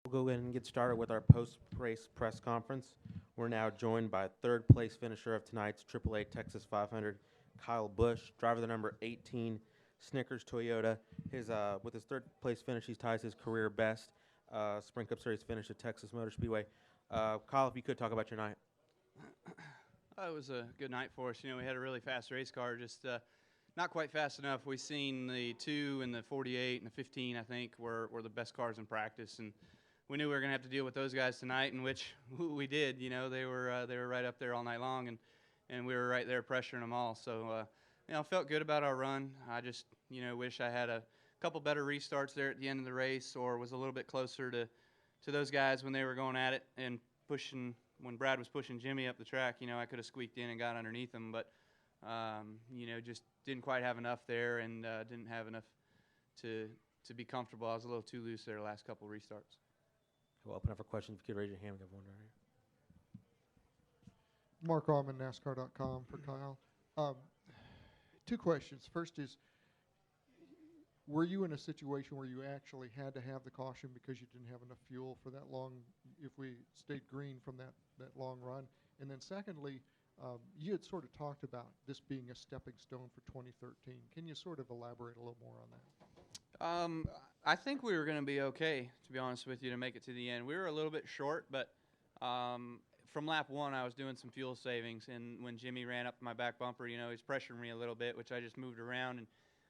We'll go ahead and get started with our post-race press conference. We're now joined by third-place finisher of tonight's AAA Texas 500, Kyle Busch, driver the number 18 Snickers Toyota. With his third-place finish, he ties his career best Sprint Cup Series finish at Texas Motor Speedway. Kyle, if you could talk about your night. It was a good night for us. You know, we had a really fast race car, just not quite fast enough. We seen the 2 and the 48 and the 15, I think, were the best cars in practice, and we knew we were going to have to deal with those guys tonight, in which we did. You know, they were right up there all night long, and we were right there pressuring them all. So, you know, felt good about our run. I just, you know, wish I had a couple better restarts there at the end of the race, or was a little bit closer to those guys when they were going at it and pushing. When Brad was pushing Jimmy up the track, you know, I could have squeaked in and got underneath him, but, you know, just didn't quite have enough there, and didn't have enough to be comfortable. I was a little too loose there the last couple restarts. We'll open up for questions. If you could raise your hand, we have one right here. Mark Allman, NASCAR.com for Kyle. 2 questions. First is, were you in a situation where you actually had to have the caution because you didn't have enough fuel for that long, if we stayed green from that long run? And then secondly, you had sort of talked about this being a stepping stone for 2013. Can you sort of elaborate a little more on that? I think we were going to be okay, to be honest with you, to make it to the end. We were a little bit short, but from lap 1, I was doing some fuel savings, and when Jimmy ran up my back bumper, you know, he's pressuring me a little bit, which I just moved around and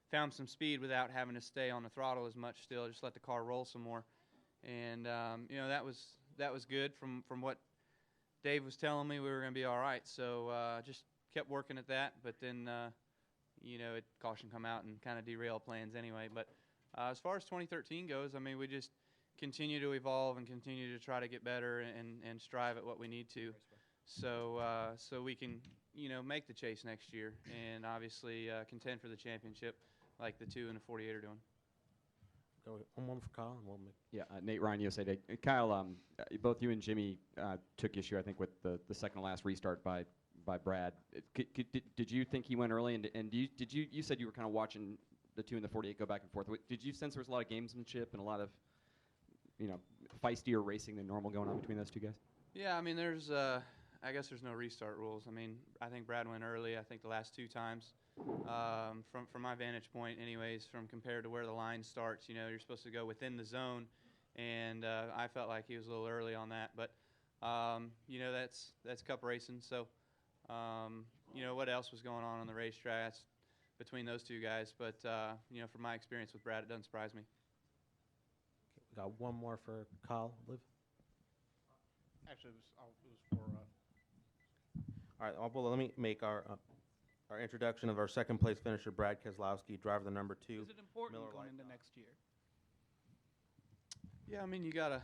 found some speed without having to stay on the throttle as much still, just let the car roll some more. And, you know, that was good. From what Dave was telling me, we were going to be all right. So just kept working at that, but then, you know, caution come out and kind of derail plans anyway. But as far as 2013 goes, I mean, we just continue to evolve and continue to try to get better and strive at what we need to. So we can, you know, make the chase next year and obviously contend for the championship like the 2 and the 48 are doing. Go one for Kyle, and we'll make. Yeah, Nate Ryan, USA Today. Kyle, both you and Jimmy took issue, I think, with the second to last restart by Brad. Did you think he went early? And you said you were kind of watching the 2 and the 48 go back and forth. Did you sense there was a lot of gamesmanship and a lot of, you know, feistier racing than normal going on between those 2 guys? Yeah, I mean, I guess there's no restart rules. I mean, I think Brad went early. I think the last 2 times, from my vantage point, anyways, from compared to where the line starts, you know, you're supposed to go within the zone, and I felt like he was a little early on that. But you know, that's Cup racing. So you know, what else was going on the racetrack between those 2 guys? But you know, from my experience with Brad, it doesn't surprise me. Okay, we got one more for Kyle. Liv. Actually, it was for. All right, well, let me make our introduction of our second-place finisher, Brad Keselowski, driver the number 2. Is it important Miller going Lite into Dog. next year? Yeah, I mean, you gotta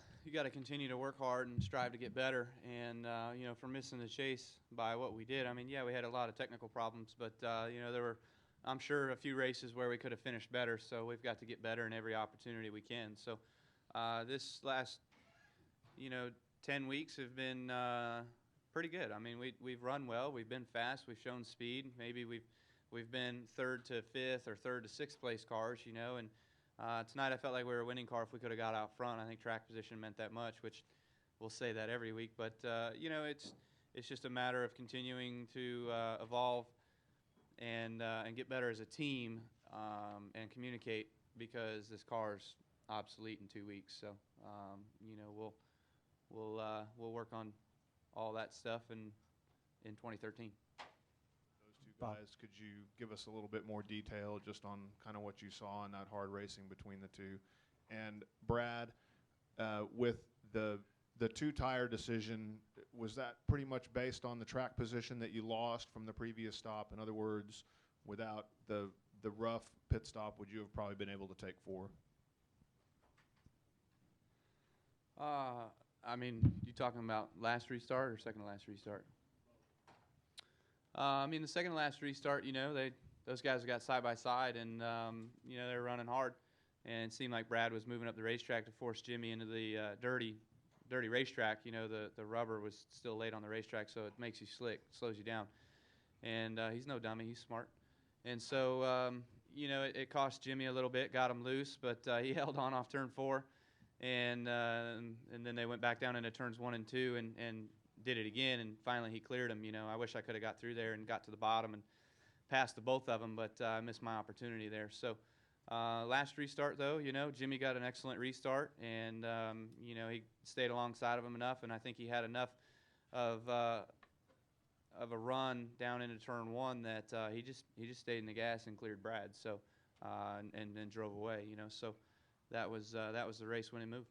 continue to work hard and strive to get better. And you know, for missing the chase by what we did, I mean, yeah, we had a lot of technical problems, but you know, there were, I'm sure, a few races where we could have finished better. So we've got to get better in every opportunity we can. So this last, you know, 10 weeks have been pretty good. I mean, we've run well. We've been fast. We've shown speed. Maybe we've been 3rd to 5th or 3rd to 6th place cars, you know. And tonight I felt like we were a winning car if we could have got out front. I think track position meant that much, which we'll say that every week. But you know, it's just a matter of continuing to evolve and get better as a team and communicate, because this car's obsolete in 2 weeks. So you know, we'll work on all that stuff in 2013. Those 2 guys, could you give us a little bit more detail just on kind of what you saw in that hard racing between the 2? And Brad, with the 2-tire decision, was that pretty much based on the track position that you lost from the previous stop? In other words, without the rough pit stop, would you have probably been able to take 4? I mean, you talking about last restart or second to last restart? I mean, the second to last restart, you know, those guys got side by side, and you know, they were running hard, and it seemed like Brad was moving up the racetrack to force Jimmy into the dirty racetrack. You know, the rubber was still laid on the racetrack, so it makes you slick, slows you down. And he's no dummy, he's smart. And so, you know, it cost Jimmy a little bit, got him loose, but he held on off turn 4. and then they went back down into turns 1 and 2 and did it again, and finally he cleared them. I wish I could have got through there and got to the bottom and passed the both of them, but I missed my opportunity there. So last restart, though, Jimmy got an excellent restart, and he stayed alongside of him enough, and I think he had enough of a run down into turn 1 that he just stayed in the gas and cleared Brad. So and then drove away. So that was the race-winning move.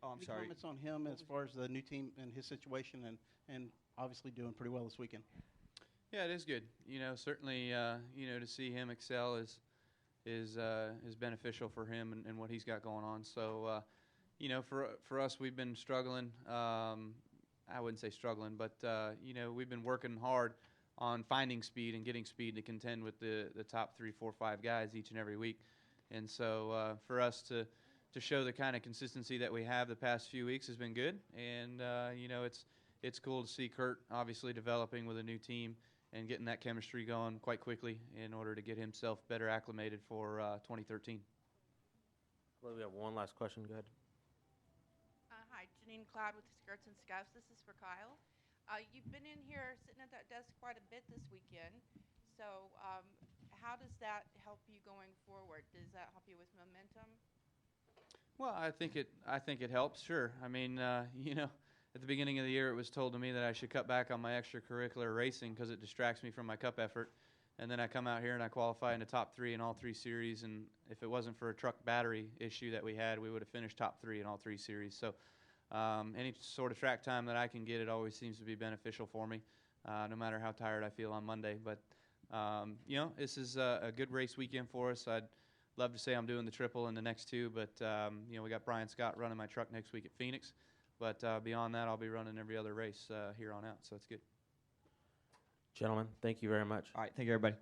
Oh, I'm sorry. Comments on him as far as the new team and his situation, and obviously doing pretty well this weekend. Yeah, it is good. Certainly, to see him excel is beneficial for him and what he's got going on. So, for us, we've been struggling. I wouldn't say struggling, but we've been working hard on finding speed and getting speed to contend with the top 3, 4, 5 guys each and every week. And so, for us to show the kind of consistency that we have the past few weeks has been good. And it's cool to see Kurt obviously developing with a new team and getting that chemistry going quite quickly in order to get himself better acclimated for 2013. I believe we have one last question. Go ahead. Hi, Janine Cloud with Skirts and Scuffs. This is for Kyle. You've been in here sitting at that desk quite a bit this weekend. So how does that help you going forward? Does that help you with momentum? Well, I think it helps. Sure. I mean, at the beginning of the year, it was told to me that I should cut back on my extracurricular racing because it distracts me from my cup effort. And then I come out here and I qualify in the top 3 in all 3 series. And if it wasn't for a truck battery issue that we had, we would have finished top 3 in all 3 series. So any sort of track time that I can get, it always seems to be beneficial for me, no matter how tired I feel on Monday. But, this is a good race weekend for us. I'd love to say I'm doing the triple in the next 2, but, we got Brian Scott running my truck next week at Phoenix. But beyond that, I'll be running every other race here on out, so it's good. Gentlemen, thank you very much. All right, thank you, everybody.